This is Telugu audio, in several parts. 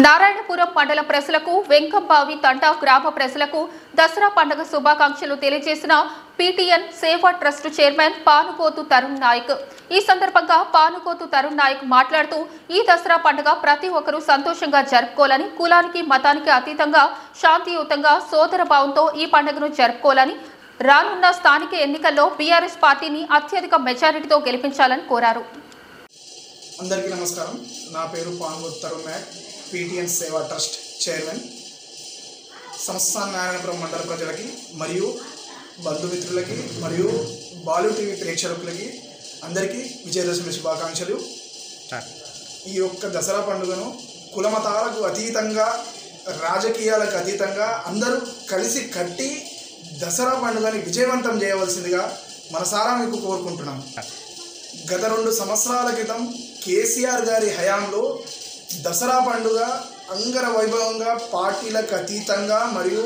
నారాయణపురం మండల ప్రజలకు వెంకంబావి తండా గ్రామ ప్రజలకు దసరా పండుగ శుభాకాంక్షలు తెలియజేసిన పీటీఎన్ సేవా ట్రస్ట్ చైర్మన్ పానుకోతు తరుణ్ నాయక్. ఈ సందర్భంగా పానుకోతు తరుణ్ నాయక్ మాట్లాడుతూ ఈ దసరా పండుగ ప్రతి ఒక్కరూ సంతోషంగా జరుపుకోవాలని, కులానికి మతానికి అతీతంగా శాంతియుతంగా సోదర భావంతో ఈ పండుగను జరుపుకోవాలని, రానున్న స్థానిక ఎన్నికల్లో బీఆర్ఎస్ పార్టీని అత్యధిక మెజారిటీతో గెలిపించాలని కోరారు. అందరికీ నమస్కారం. నా పేరు పానుకోతు తరుణ్ నాయక్, పీటీఎన్ సేవా ట్రస్ట్ చైర్మన్. సంస్థ నారాయణపురం మండల ప్రజలకి మరియు బంధుమిత్రులకి మరియు బాలు టీవీ ప్రేక్షకులకి అందరికీ విజయదశమి శుభాకాంక్షలు. ఈ యొక్క దసరా పండుగను కులమతాలకు అతీతంగా, రాజకీయాలకు అతీతంగా అందరూ కలిసి కట్టి దసరా పండుగని విజయవంతం చేయవలసిందిగా మనసారా మీకు కోరుకుంటున్నాం. గత 2 సంవత్సరాల క్రితం కేసీఆర్ గారి హయాంలో దసరా పండుగ అంగర వైభవంగా పార్టీలకు అతీతంగా మరియు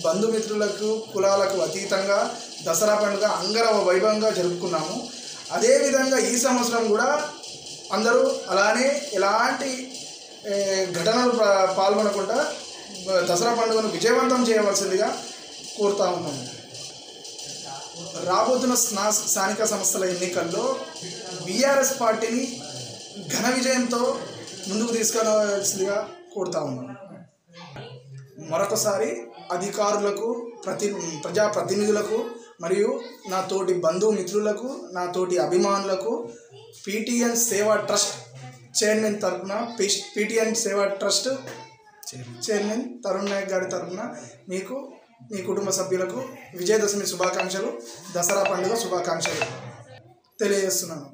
బంధుమిత్రులకు కులాలకు అతీతంగా దసరా పండుగ అంగర వైభవంగా జరుపుకున్నాము. అదేవిధంగా ఈ సంవత్సరం కూడా అందరూ అలానే ఎలాంటి ఘటనలు పాల్గొనకుండా దసరా పండుగను విజయవంతం చేయవలసిందిగా కోరుతా ఉన్నాము. రాబోతున్న స్థానిక సంస్థల ఎన్నికల్లో బీఆర్ఎస్ పార్టీని ఘన విజయంతో ముందుకు తీసుకెళ్లవలసిందిగా కోరుతా ఉన్నాను. మరొకసారి అధికారులకు, ప్రజాప్రతినిధులకు మరియు నా తోటి బంధుమిత్రులకు, నా తోటి అభిమానులకు పీటీఎన్ సేవా ట్రస్ట్ చైర్మన్ తరఫున, పీటీఎన్ సేవా ట్రస్ట్ చైర్మన్ తరుణ్ నాయక్ గారి తరఫున మీకు, మీ కుటుంబ సభ్యులకు విజయదశమి శుభాకాంక్షలు, దసరా పండుగ శుభాకాంక్షలు తెలియజేస్తున్నాను.